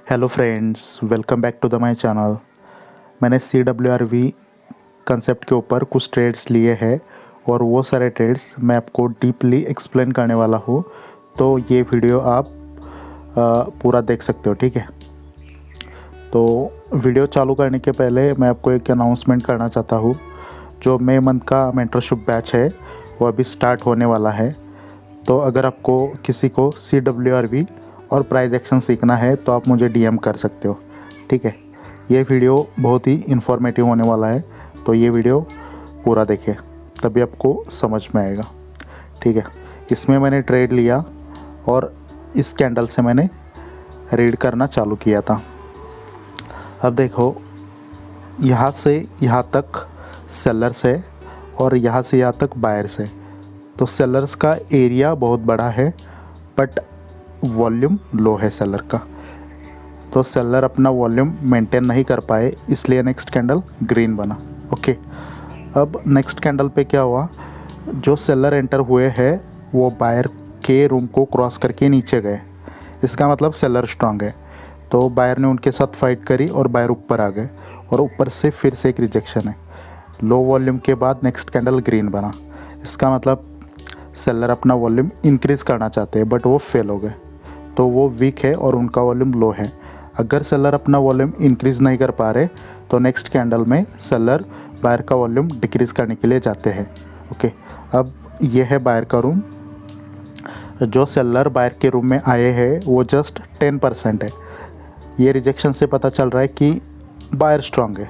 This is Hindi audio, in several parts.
Hello friends, welcome back to the my channel. मैंने CWRV कंसेप्ट के ऊपर कुछ ट्रेड्स लिए हैं और वो सारे ट्रेड्स मैं आपको डीपली एक्सप्लेन करने वाला हूँ। तो ये वीडियो आप पूरा देख सकते हो, ठीक है। तो वीडियो चालू करने के पहले मैं आपको एक अनाउंसमेंट करना चाहता हूँ। जो मई मंथ का मेंटरशिप बैच है वो अभी स्टार्ट होने वाला है। तो अगर आपको किसी को CWRV और प्राइस एक्शन सीखना है तो आप मुझे DM कर सकते हो, ठीक है। ये वीडियो बहुत ही इन्फॉर्मेटिव होने वाला है, तो ये वीडियो पूरा देखें तभी आपको समझ में आएगा, ठीक है। इसमें मैंने ट्रेड लिया और इस कैंडल से मैंने रीड करना चालू किया था। अब देखो, यहाँ से यहाँ तक सेलर्स है और यहाँ से यहाँ तक बायर्स है। तो सेलर्स का एरिया बहुत बड़ा है बट वॉल्यूम लो है सेलर का। तो सेलर अपना वॉल्यूम मेंटेन नहीं कर पाए, इसलिए नेक्स्ट कैंडल ग्रीन बना। ओके, अब नेक्स्ट कैंडल पे क्या हुआ, जो सेलर एंटर हुए हैं वो बायर के रूम को क्रॉस करके नीचे गए। इसका मतलब सेलर स्ट्रांग है। तो बायर ने उनके साथ फाइट करी और बायर ऊपर आ गए और ऊपर से फिर से एक रिजेक्शन है। लो वॉल्यूम के बाद नेक्स्ट कैंडल ग्रीन बना। इसका मतलब सेलर अपना वॉल्यूम इंक्रीज़ करना चाहते हैं बट वो फेल हो गए। तो वो वीक है और उनका वॉल्यूम लो है। अगर सेलर अपना वॉल्यूम इंक्रीज़ नहीं कर पा रहे तो नेक्स्ट कैंडल में सेलर बायर का वॉल्यूम डिक्रीज़ करने के लिए जाते हैं। ओके, अब ये है बायर का रूम। जो सेलर बायर के रूम में आए हैं वो जस्ट 10% है। ये रिजेक्शन से पता चल रहा है कि बायर स्ट्रांग है।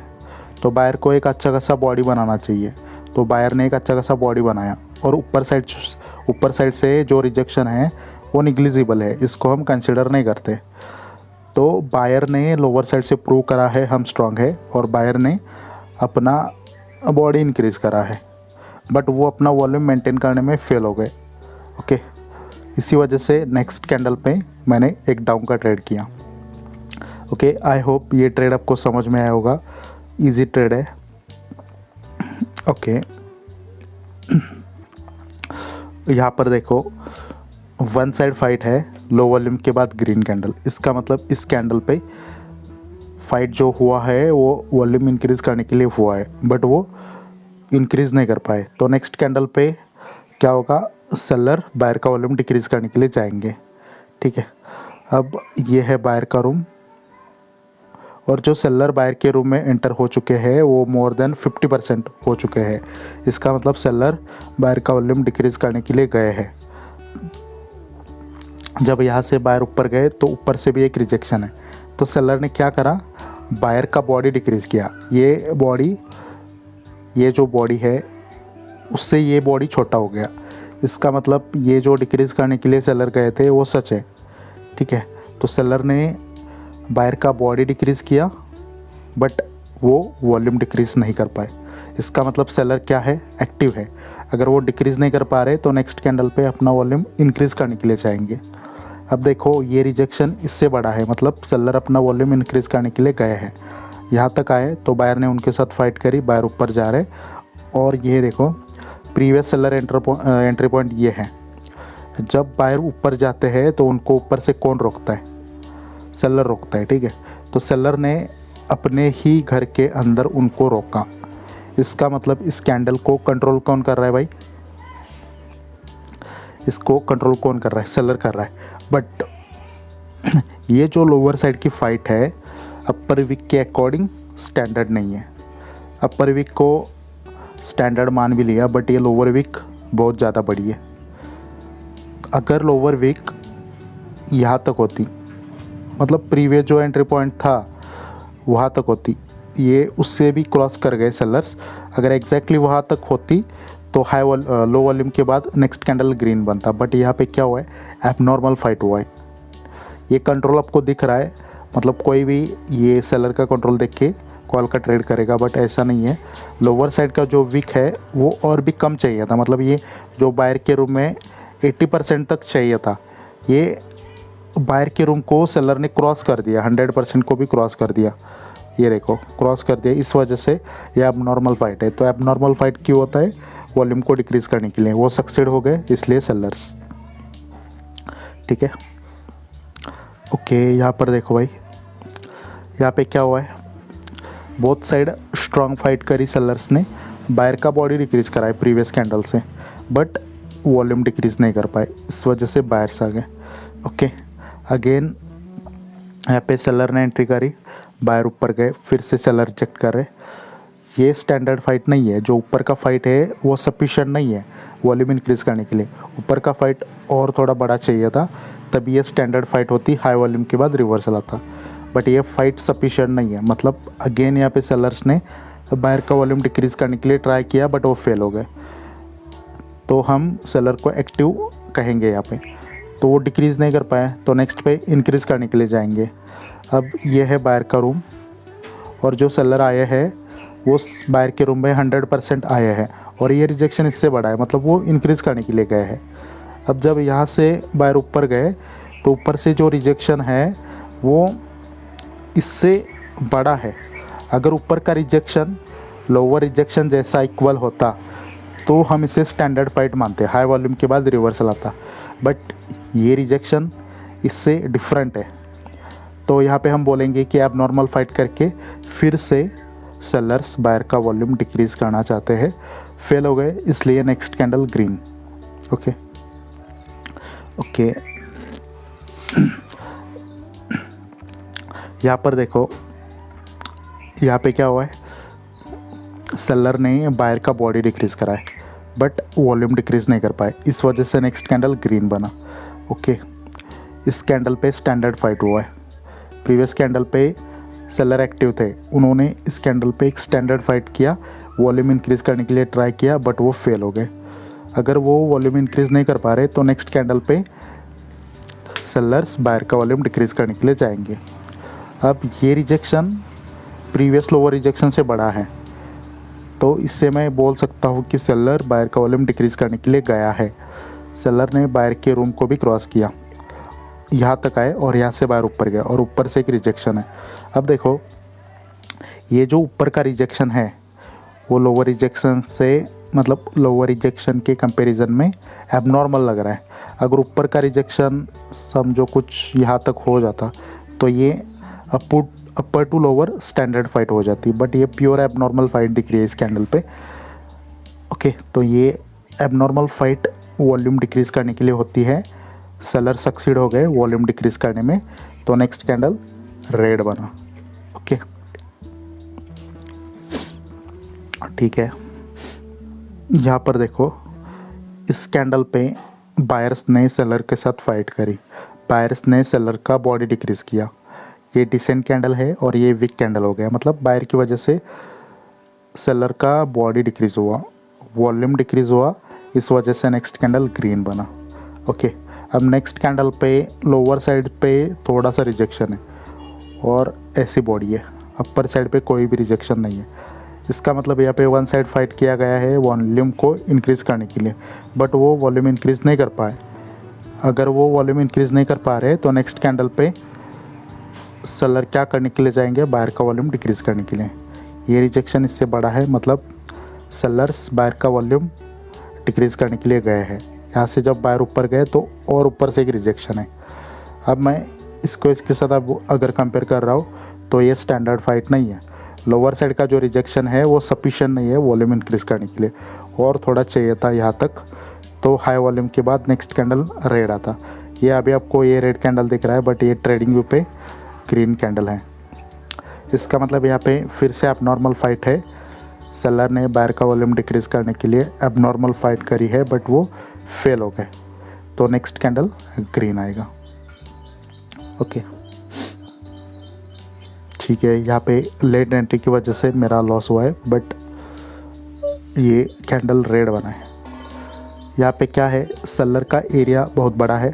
तो बायर को एक अच्छा खासा बॉडी बनाना चाहिए। तो बायर ने एक अच्छा खासा बॉडी बनाया और ऊपर साइड से जो रिजेक्शन है वो निग्लिजिबल है, इसको हम कंसिडर नहीं करते। तो बायर ने लोअर साइड से प्रूव करा है हम स्ट्रांग है और बायर ने अपना बॉडी इंक्रीज़ करा है बट वो अपना वॉल्यूम मेंटेन करने में फेल हो गए। ओके, इसी वजह से नेक्स्ट कैंडल पे मैंने एक डाउन का ट्रेड किया। ओके, आई होप ये ट्रेड आपको समझ में आया होगा। इजी ट्रेड है। ओके, यहाँ पर देखो, वन साइड फाइट है, लो वॉल्यूम के बाद ग्रीन कैंडल। इसका मतलब इस कैंडल पे फाइट जो हुआ है वो वॉल्यूम इंक्रीज़ करने के लिए हुआ है बट वो इंक्रीज़ नहीं कर पाए। तो नेक्स्ट कैंडल पे क्या होगा, सेलर बायर का वॉल्यूम डिक्रीज़ करने के लिए जाएंगे, ठीक है। अब ये है बायर का रूम और जो सेलर बायर के रूम में एंटर हो चुके हैं वो मोर देन 50% हो चुके हैं। इसका मतलब सेलर बायर का वॉल्यूम डिक्रीज़ करने के लिए गए हैं। जब यहाँ से बायर ऊपर गए तो ऊपर से भी एक रिजेक्शन है। तो सेलर ने क्या करा, बायर का बॉडी डिक्रीज़ किया। ये जो बॉडी है उससे ये बॉडी छोटा हो गया। इसका मतलब ये जो डिक्रीज़ करने के लिए सेलर गए थे वो सच है, ठीक है। तो सेलर ने बायर का बॉडी डिक्रीज़ किया बट वो वॉल्यूम डिक्रीज़ नहीं कर पाए। इसका मतलब सेलर क्या है, एक्टिव है। अगर वो डिक्रीज़ नहीं कर पा रहे तो नेक्स्ट कैंडल पे अपना वॉल्यूम इंक्रीज़ करने के लिए चाहेंगे। अब देखो, ये रिजेक्शन इससे बड़ा है, मतलब सेलर अपना वॉल्यूम इंक्रीज़ करने के लिए गए हैं। यहाँ तक आए तो बायर ने उनके साथ फाइट करी, बायर ऊपर जा रहे। और ये देखो, प्रीवियस सेलर एंट्री पॉइंट ये है। जब बायर ऊपर जाते हैं तो उनको ऊपर से कौन रोकता है, सेलर रोकता है, ठीक है। तो सेलर ने अपने ही घर के अंदर उनको रोका। इसका मतलब इस कैंडल को कंट्रोल कौन कर रहा है भाई, इसको कंट्रोल कौन कर रहा है, सेलर कर रहा है। बट ये जो लोअर साइड की फाइट है अपर वीक के अकॉर्डिंग स्टैंडर्ड नहीं है। अपर वीक को स्टैंडर्ड मान भी लिया बट ये लोअर वीक बहुत ज़्यादा बड़ी है। अगर लोअर वीक यहाँ तक होती, मतलब प्रीवियस जो एंट्री पॉइंट था वहाँ तक होती, ये उससे भी क्रॉस कर गए सेलर्स। अगर एग्जैक्टली वहाँ तक होती तो लो वॉल्यूम के बाद नेक्स्ट कैंडल ग्रीन बनता। बट यहाँ पे क्या हुआ है, एबनॉर्मल फाइट हुआ है। ये कंट्रोल आपको दिख रहा है, मतलब कोई भी ये सेलर का कंट्रोल देख के कॉल का ट्रेड करेगा बट ऐसा नहीं है। लोअर साइड का जो वीक है वो और भी कम चाहिए था, मतलब ये जो बायर के रूम में 80% तक चाहिए था, ये बायर के रूम को सेलर ने क्रॉस कर दिया, 100% को भी क्रॉस कर दिया। ये देखो, क्रॉस कर दिया। इस वजह से ये एबनॉर्मल फाइट है। तो एबनॉर्मल फाइट क्यों होता है, वॉल्यूम को डिक्रीज़ करने के लिए। वो सक्सेड हो गए इसलिए सेलर्स, ठीक है। ओके, यहाँ पर देखो भाई, यहाँ पे क्या हुआ है, बोथ साइड स्ट्रॉन्ग फाइट करी सेलर्स ने, बायर का बॉडी डिक्रीज़ करा है प्रीवियस कैंडल से, बट वॉल्यूम डिक्रीज़ नहीं कर पाए, इस वजह से बायर्स आ गए। ओके, अगेन यहाँ पे सेलर ने एंट्री करी, बायर ऊपर गए, फिर से सेलर रिजेक्ट कर रहे। ये स्टैंडर्ड फाइट नहीं है, जो ऊपर का फाइट है वो सफिशिएंट नहीं है वॉल्यूम इंक्रीज़ करने के लिए। ऊपर का फाइट और थोड़ा बड़ा चाहिए था, तभी ये स्टैंडर्ड फाइट होती, हाई वॉल्यूम के बाद रिवर्सल आता। बट ये फाइट सफिशिएंट नहीं है, मतलब अगेन यहाँ पे सेलर्स ने बायर का वॉल्यूम डिक्रीज़ करने के लिए ट्राई किया, बट वो फेल हो गए। तो हम सेलर को एक्टिव कहेंगे यहाँ पे, तो वो डिक्रीज़ नहीं कर पाए, तो नेक्स्ट पे इंक्रीज़ करने के लिए जाएंगे। अब ये है बायर का रूम, और जो सेलर आया है वो बायर के रूम में 100% आया है, और ये रिजेक्शन इससे बड़ा है, मतलब वो इंक्रीज़ करने के लिए गए हैं। अब जब यहाँ से बायर ऊपर गए, तो ऊपर से जो रिजेक्शन है वो इससे बड़ा है। अगर ऊपर का रिजेक्शन लोअर रिजेक्शन जैसा इक्वल होता तो हम इसे स्टैंडर्ड फाइट मानते, हाई वॉल्यूम के बाद रिवर्सल आता, बट ये रिजेक्शन इससे डिफरेंट है। तो यहाँ पे हम बोलेंगे कि अब नॉर्मल फाइट करके फिर से सेलर्स बायर का वॉल्यूम डिक्रीज़ करना चाहते हैं, फेल हो गए, इसलिए next candle green. Okay okay, यहाँ पर देखो, यहाँ पे क्या हुआ है, सेलर ने बायर का बॉडी डिक्रीज़ करा है, बट वॉल्यूम डिक्रीज़ नहीं कर पाए, इस वजह से नेक्स्ट कैंडल ग्रीन बना। ओके, इस कैंडल पे स्टैंडर्ड फाइट हुआ है। प्रीवियस कैंडल पे सेलर एक्टिव थे, उन्होंने इस कैंडल पे एक स्टैंडर्ड फाइट किया, वॉल्यूम इंक्रीज़ करने के लिए ट्राई किया, बट वो फेल हो गए। अगर वो वॉल्यूम इंक्रीज़ नहीं कर पा रहे तो नेक्स्ट कैंडल पे सेलर्स बायर का वॉल्यूम डिक्रीज़ करने के लिए जाएंगे। अब ये रिजेक्शन प्रीवियस लोअर रिजेक्शन से बड़ा है, तो इससे मैं बोल सकता हूँ कि सेलर बायर का वॉल्यूम डिक्रीज़ करने के लिए गया है। सेलर ने बायर के रूम को भी क्रॉस किया, यहाँ तक आए और यहाँ से बायर ऊपर गया, और ऊपर से एक रिजेक्शन है। अब देखो, ये जो ऊपर का रिजेक्शन है वो लोअर रिजेक्शन से, मतलब लोअर रिजेक्शन के कंपैरिजन में एबनॉर्मल लग रहा है। अगर ऊपर का रिजेक्शन समझो कुछ यहाँ तक हो जाता तो ये upper two lower standard fight हो जाती, बट ये प्योर एबनॉर्मल फाइट दिख रही है इस कैंडल पे। ओके, तो ये एबनॉर्मल फाइट वॉल्यूम डिक्रीज़ करने के लिए होती है। सेलर सक्सीड हो गए वॉल्यूम डिक्रीज़ करने में, तो नेक्स्ट कैंडल रेड बना। ओके, ठीक है, यहाँ पर देखो, इस कैंडल पे बायर्स ने सेलर के साथ फाइट करी, बायर्स ने सेलर का बॉडी डिक्रीज़ किया। ये डिसेंट कैंडल है और ये वीक कैंडल हो गया, मतलब बायर की वजह से सेलर का बॉडी डिक्रीज़ हुआ, वॉल्यूम डिक्रीज़ हुआ, इस वजह से नेक्स्ट कैंडल ग्रीन बना। ओके, अब नेक्स्ट कैंडल पे लोअर साइड पे थोड़ा सा रिजेक्शन है और ऐसी बॉडी है, अपर साइड पे कोई भी रिजेक्शन नहीं है। इसका मतलब यहाँ पे वन साइड फाइट किया गया है वॉल्यूम को इंक्रीज़ करने के लिए, बट वो वॉल्यूम इंक्रीज़ नहीं कर पाए। अगर वो वॉल्यूम इंक्रीज़ नहीं कर पा रहे तो नेक्स्ट कैंडल पे सेलर क्या करने के लिए जाएंगे, बायर का वॉल्यूम डिक्रीज़ करने के लिए। ये रिजेक्शन इससे बड़ा है, मतलब सेलर्स बायर का वॉल्यूम डिक्रीज़ करने के लिए गए हैं। यहाँ से जब बायर ऊपर गए तो और ऊपर से एक रिजेक्शन है। अब मैं इसको इसके साथ अब अगर कंपेयर कर रहा हूँ तो ये स्टैंडर्ड फाइट नहीं है। लोअर साइड का जो रिजेक्शन है वो सफिशिएंट नहीं है वॉल्यूम इंक्रीज़ करने के लिए, और थोड़ा चाहिए था यहाँ तक, तो हाई वॉल्यूम के बाद नेक्स्ट कैंडल रेड आता। ये अभी आपको ये रेड कैंडल दिख रहा है, बट ये ट्रेडिंग व्यू पे ग्रीन कैंडल है। इसका मतलब यहाँ पे फिर से एबनॉर्मल फाइट है, सेलर ने बायर का वॉल्यूम डिक्रीज़ करने के लिए एबनॉर्मल फाइट करी है, बट वो फेल हो गए, तो नेक्स्ट कैंडल ग्रीन आएगा। ओके, ठीक है, यहाँ पे लेट एंट्री की वजह से मेरा लॉस हुआ है, बट ये कैंडल रेड बना है। यहाँ पे क्या है, सेलर का एरिया बहुत बड़ा है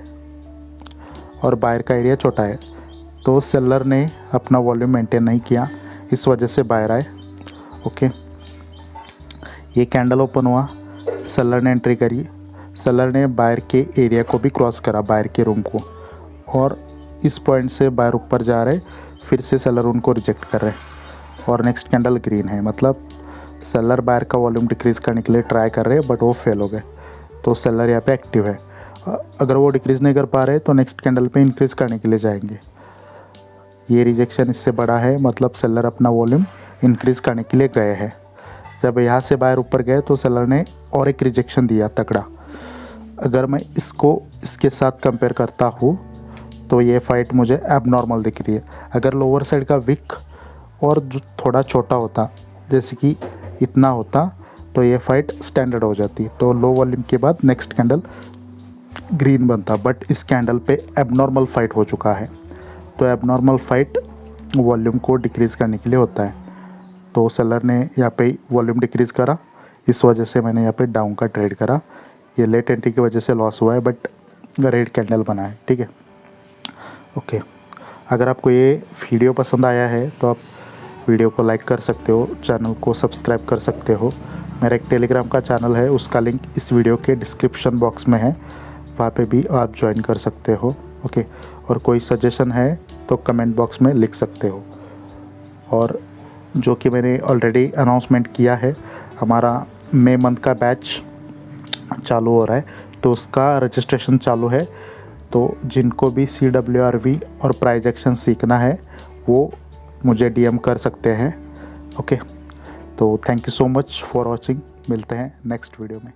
और बायर का एरिया छोटा है, तो सेलर ने अपना वॉल्यूम मेंटेन नहीं किया, इस वजह से बायर आए। ओके, ये कैंडल ओपन हुआ, सेलर ने एंट्री करी, सेलर ने बायर के एरिया को भी क्रॉस करा, बायर के रूम को, और इस पॉइंट से बायर ऊपर जा रहे, फिर से सेलर उनको रिजेक्ट कर रहे, और नेक्स्ट कैंडल ग्रीन है। मतलब सेलर बायर का वॉल्यूम डिक्रीज़ करने के लिए ट्राई कर रहे हैं, बट वो फेल हो गए, तो सेलर यहाँ पे एक्टिव है। अगर वो डिक्रीज़ नहीं कर पा रहे तो नेक्स्ट कैंडल पे इंक्रीज़ करने के लिए जाएंगे। ये रिजेक्शन इससे बड़ा है, मतलब सेलर अपना वॉल्यूम इंक्रीज़ करने के लिए गए हैं। जब यहाँ से बाहर ऊपर गए तो सेलर ने और एक रिजेक्शन दिया तगड़ा। अगर मैं इसको इसके साथ कंपेयर करता हूँ तो ये फाइट मुझे एबनॉर्मल दिख रही है। अगर लोअर साइड का विक और जो थोड़ा छोटा होता, जैसे कि इतना होता, तो ये फाइट स्टैंडर्ड हो जाती। तो लो वॉल्यूम के बाद नेक्स्ट कैंडल ग्रीन बनता, बट इस कैंडल पे एबनॉर्मल फाइट हो चुका है। तो एबनॉर्मल फाइट वॉल्यूम को डिक्रीज़ करने के लिए होता है। तो सेलर ने यहाँ पे वॉल्यूम डिक्रीज़ करा, इस वजह से मैंने यहाँ पे डाउन का ट्रेड करा। ये लेट एंट्री की वजह से लॉस हुआ है, बट रेड कैंडल बना है, ठीक है। ओके, अगर आपको ये वीडियो पसंद आया है तो आप वीडियो को लाइक कर सकते हो, चैनल को सब्सक्राइब कर सकते हो। मेरा एक टेलीग्राम का चैनल है, उसका लिंक इस वीडियो के डिस्क्रिप्शन बॉक्स में है, वहाँ पे भी आप ज्वाइन कर सकते हो। ओके, और कोई सजेशन है तो कमेंट बॉक्स में लिख सकते हो। और जो कि मैंने ऑलरेडी अनाउंसमेंट किया है, हमारा मई मंथ का बैच चालू हो रहा है, तो उसका रजिस्ट्रेशन चालू है। तो जिनको भी CWRV और प्राइस एक्शन सीखना है वो मुझे DM कर सकते हैं। ओके, तो thank you so much for watching. मिलते हैं नेक्स्ट वीडियो में।